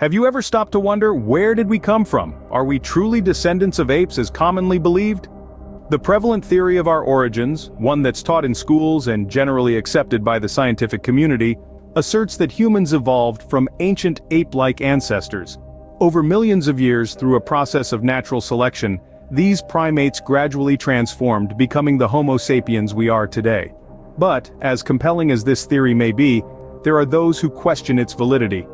Have you ever stopped to wonder, where did we come from? Are we truly descendants of apes as commonly believed? The prevalent theory of our origins, one that's taught in schools and generally accepted by the scientific community, asserts that humans evolved from ancient ape-like ancestors. Over millions of years, through a process of natural selection, these primates gradually transformed, becoming the Homo sapiens we are today. But, as compelling as this theory may be, there are those who question its validity.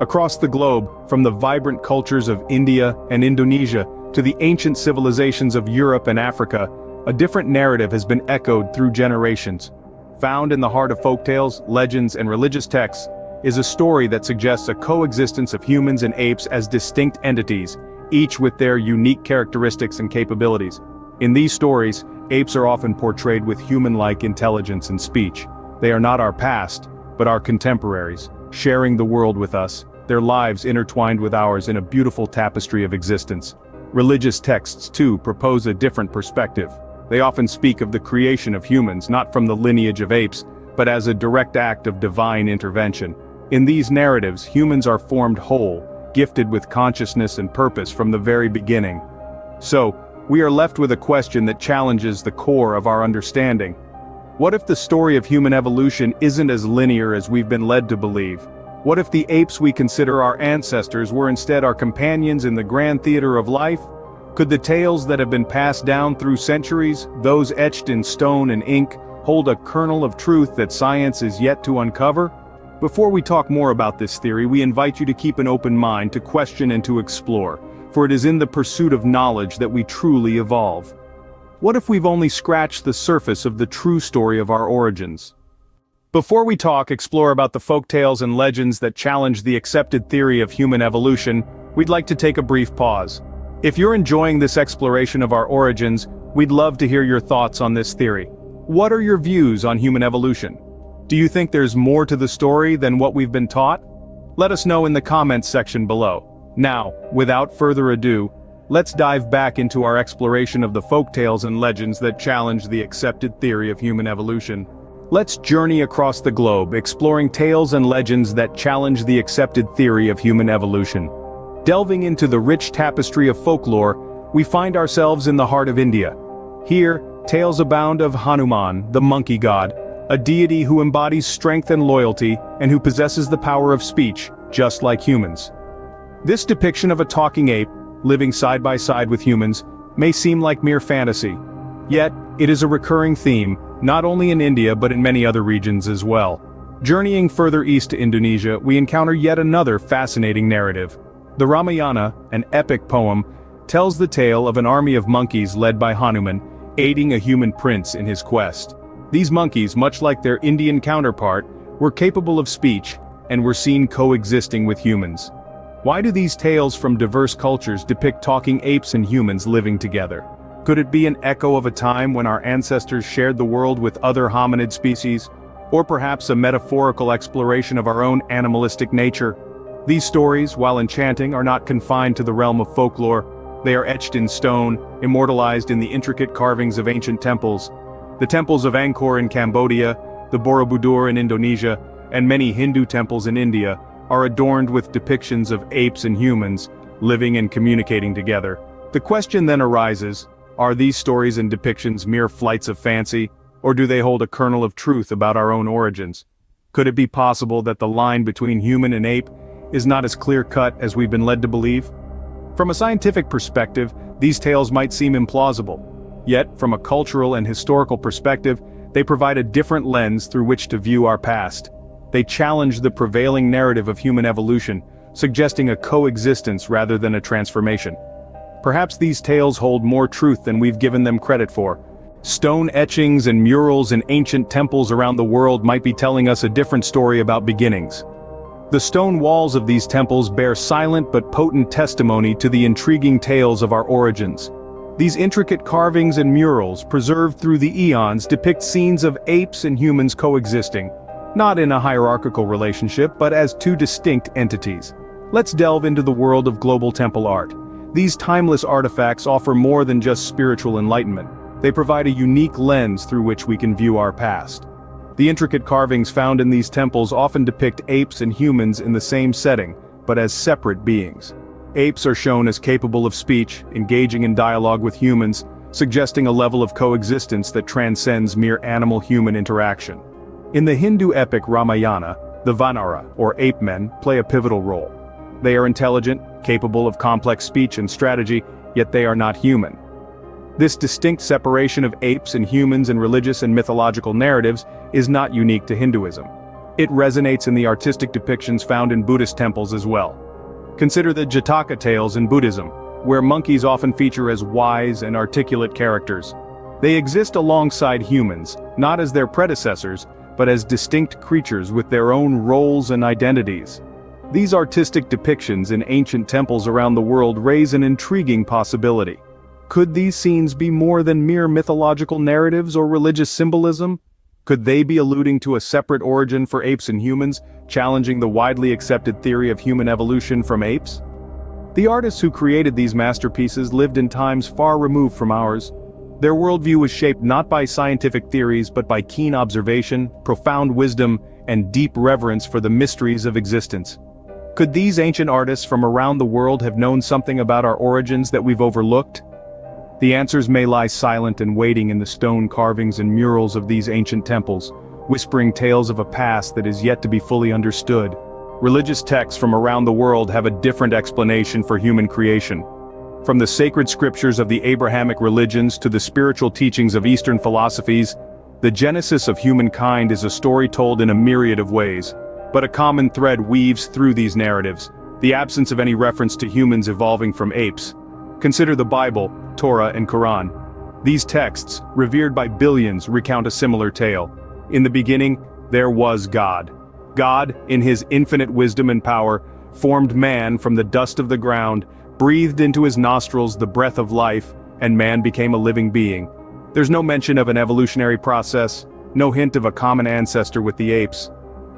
Across the globe, from the vibrant cultures of India and Indonesia to the ancient civilizations of Europe and Africa, a different narrative has been echoed through generations. Found in the heart of folktales, legends, and religious texts, is a story that suggests a coexistence of humans and apes as distinct entities, each with their unique characteristics and capabilities. In these stories, apes are often portrayed with human-like intelligence and speech. They are not our past, but our contemporaries, sharing the world with us, their lives intertwined with ours in a beautiful tapestry of existence. Religious texts, too, propose a different perspective. They often speak of the creation of humans not from the lineage of apes, but as a direct act of divine intervention. In these narratives, humans are formed whole, gifted with consciousness and purpose from the very beginning. So, we are left with a question that challenges the core of our understanding. What if the story of human evolution isn't as linear as we've been led to believe? What if the apes we consider our ancestors were instead our companions in the grand theater of life? Could the tales that have been passed down through centuries, those etched in stone and ink, hold a kernel of truth that science is yet to uncover? Before we talk more about this theory, we invite you to keep an open mind, to question and to explore, for it is in the pursuit of knowledge that we truly evolve. What if we've only scratched the surface of the true story of our origins? Before we explore about the folktales and legends that challenge the accepted theory of human evolution, we'd like to take a brief pause. If you're enjoying this exploration of our origins, we'd love to hear your thoughts on this theory. What are your views on human evolution? Do you think there's more to the story than what we've been taught? Let us know in the comments section below. Now, without further ado, let's dive back into our exploration of the folktales and legends that challenge the accepted theory of human evolution. Let's journey across the globe, exploring tales and legends that challenge the accepted theory of human evolution. Delving into the rich tapestry of folklore, we find ourselves in the heart of India. Here, tales abound of Hanuman, the monkey god, a deity who embodies strength and loyalty, and who possesses the power of speech, just like humans. This depiction of a talking ape, living side by side with humans, may seem like mere fantasy. Yet, it is a recurring theme, not only in India but in many other regions as well. Journeying further east to Indonesia, we encounter yet another fascinating narrative. The Ramayana, an epic poem, tells the tale of an army of monkeys led by Hanuman, aiding a human prince in his quest. These monkeys, much like their Indian counterpart, were capable of speech, and were seen coexisting with humans. Why do these tales from diverse cultures depict talking apes and humans living together? Could it be an echo of a time when our ancestors shared the world with other hominid species? Or perhaps a metaphorical exploration of our own animalistic nature? These stories, while enchanting, are not confined to the realm of folklore. They are etched in stone, immortalized in the intricate carvings of ancient temples. The temples of Angkor in Cambodia, the Borobudur in Indonesia, and many Hindu temples in India are adorned with depictions of apes and humans living and communicating together. The question then arises, are these stories and depictions mere flights of fancy, or do they hold a kernel of truth about our own origins? Could it be possible that the line between human and ape is not as clear-cut as we've been led to believe? From a scientific perspective, these tales might seem implausible. Yet, from a cultural and historical perspective, they provide a different lens through which to view our past. They challenge the prevailing narrative of human evolution, suggesting a coexistence rather than a transformation. Perhaps these tales hold more truth than we've given them credit for. Stone etchings and murals in ancient temples around the world might be telling us a different story about beginnings. The stone walls of these temples bear silent but potent testimony to the intriguing tales of our origins. These intricate carvings and murals, preserved through the eons, depict scenes of apes and humans coexisting, not in a hierarchical relationship, but as two distinct entities. Let's delve into the world of global temple art. These timeless artifacts offer more than just spiritual enlightenment. They provide a unique lens through which we can view our past. The intricate carvings found in these temples often depict apes and humans in the same setting, but as separate beings. Apes are shown as capable of speech, engaging in dialogue with humans, suggesting a level of coexistence that transcends mere animal-human interaction. In the Hindu epic Ramayana, the Vanara, or ape men, play a pivotal role. They are intelligent, capable of complex speech and strategy, yet they are not human. This distinct separation of apes and humans in religious and mythological narratives is not unique to Hinduism. It resonates in the artistic depictions found in Buddhist temples as well. Consider the Jataka tales in Buddhism, where monkeys often feature as wise and articulate characters. They exist alongside humans, not as their predecessors, but as distinct creatures with their own roles and identities. These artistic depictions in ancient temples around the world raise an intriguing possibility. Could these scenes be more than mere mythological narratives or religious symbolism? Could they be alluding to a separate origin for apes and humans, challenging the widely accepted theory of human evolution from apes? The artists who created these masterpieces lived in times far removed from ours. Their worldview was shaped not by scientific theories but by keen observation, profound wisdom, and deep reverence for the mysteries of existence. Could these ancient artists from around the world have known something about our origins that we've overlooked? The answers may lie silent and waiting in the stone carvings and murals of these ancient temples, whispering tales of a past that is yet to be fully understood. Religious texts from around the world have a different explanation for human creation. From the sacred scriptures of the Abrahamic religions to the spiritual teachings of Eastern philosophies, the genesis of humankind is a story told in a myriad of ways. But a common thread weaves through these narratives: the absence of any reference to humans evolving from apes. Consider the Bible, Torah, and Quran. These texts, revered by billions, recount a similar tale. In the beginning, there was God. God, in his infinite wisdom and power, formed man from the dust of the ground, breathed into his nostrils the breath of life, and man became a living being. There's no mention of an evolutionary process, no hint of a common ancestor with the apes.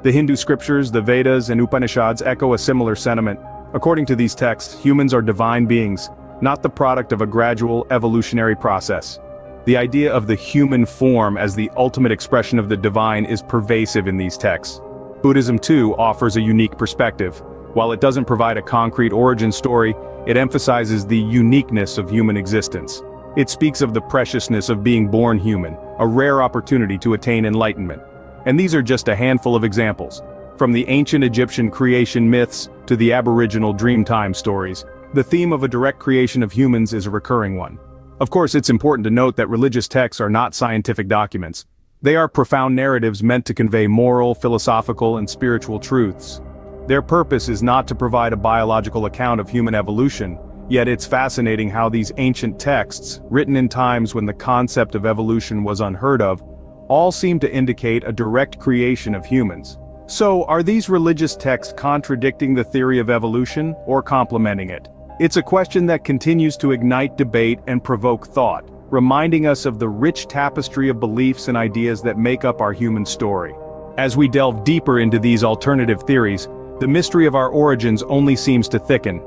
The Hindu scriptures, the Vedas, and Upanishads echo a similar sentiment. According to these texts, humans are divine beings, not the product of a gradual evolutionary process. The idea of the human form as the ultimate expression of the divine is pervasive in these texts. Buddhism, too, offers a unique perspective. While it doesn't provide a concrete origin story, it emphasizes the uniqueness of human existence. It speaks of the preciousness of being born human, a rare opportunity to attain enlightenment. And these are just a handful of examples. From the ancient Egyptian creation myths to the Aboriginal Dreamtime stories, the theme of a direct creation of humans is a recurring one. Of course, it's important to note that religious texts are not scientific documents. They are profound narratives meant to convey moral, philosophical, and spiritual truths. Their purpose is not to provide a biological account of human evolution, yet it's fascinating how these ancient texts, written in times when the concept of evolution was unheard of, all seem to indicate a direct creation of humans. So, are these religious texts contradicting the theory of evolution, or complementing it? It's a question that continues to ignite debate and provoke thought, reminding us of the rich tapestry of beliefs and ideas that make up our human story. As we delve deeper into these alternative theories, the mystery of our origins only seems to thicken.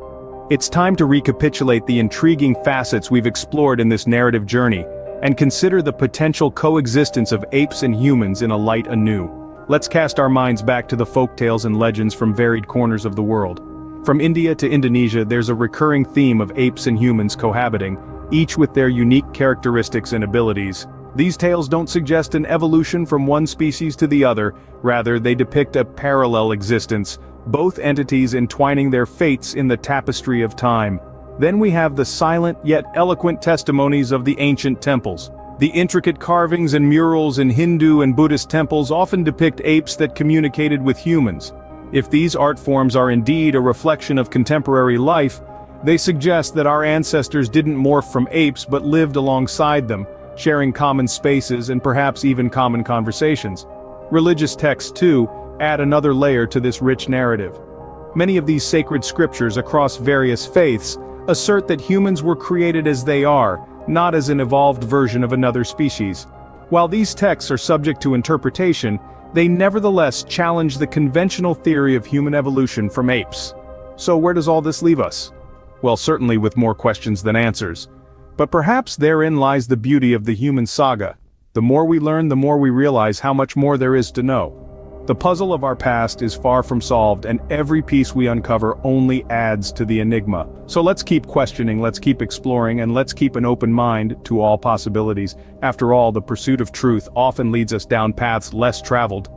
It's time to recapitulate the intriguing facets we've explored in this narrative journey, and consider the potential coexistence of apes and humans in a light anew. Let's cast our minds back to the folktales and legends from varied corners of the world. From India to Indonesia, there's a recurring theme of apes and humans cohabiting, each with their unique characteristics and abilities. These tales don't suggest an evolution from one species to the other, rather they depict a parallel existence, both entities entwining their fates in the tapestry of time. Then we have the silent yet eloquent testimonies of the ancient temples. The intricate carvings and murals in Hindu and Buddhist temples often depict apes that communicated with humans. If these art forms are indeed a reflection of contemporary life, they suggest that our ancestors didn't morph from apes but lived alongside them, sharing common spaces and perhaps even common conversations. Religious texts, too, add another layer to this rich narrative. Many of these sacred scriptures across various faiths assert that humans were created as they are, not as an evolved version of another species. While these texts are subject to interpretation, they nevertheless challenge the conventional theory of human evolution from apes. So where does all this leave us? Well, certainly with more questions than answers. But perhaps therein lies the beauty of the human saga. The more we learn, the more we realize how much more there is to know. The puzzle of our past is far from solved, and every piece we uncover only adds to the enigma. So let's keep questioning, let's keep exploring, and let's keep an open mind to all possibilities. After all, the pursuit of truth often leads us down paths less traveled.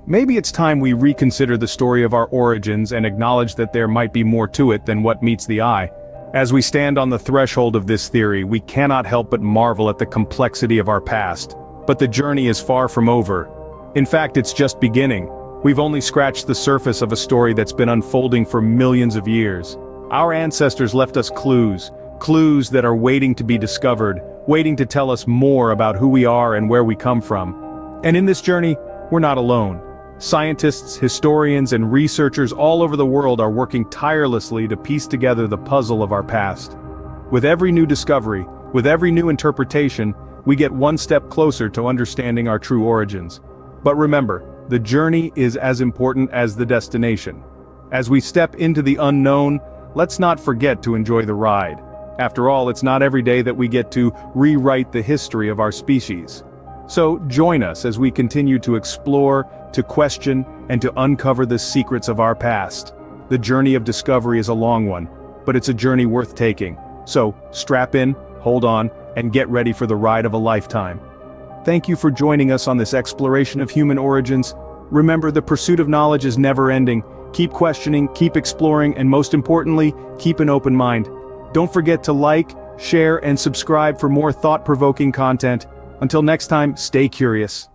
Maybe it's time we reconsider the story of our origins and acknowledge that there might be more to it than what meets the eye. As we stand on the threshold of this theory, we cannot help but marvel at the complexity of our past. But the journey is far from over. In fact, it's just beginning. We've only scratched the surface of a story that's been unfolding for millions of years. Our ancestors left us clues that are waiting to be discovered, waiting to tell us more about who we are and where we come from. And in this journey, we're not alone. Scientists, historians, and researchers all over the world are working tirelessly to piece together the puzzle of our past. With every new discovery, with every new interpretation, we get one step closer to understanding our true origins. But remember, the journey is as important as the destination. As we step into the unknown, let's not forget to enjoy the ride. After all, it's not every day that we get to rewrite the history of our species. So join us as we continue to explore, to question, and to uncover the secrets of our past. The journey of discovery is a long one, but it's a journey worth taking. So strap in, hold on, and get ready for the ride of a lifetime. Thank you for joining us on this exploration of human origins. Remember, the pursuit of knowledge is never ending. Keep questioning, keep exploring, and most importantly, keep an open mind. Don't forget to like, share, and subscribe for more thought-provoking content. Until next time, stay curious.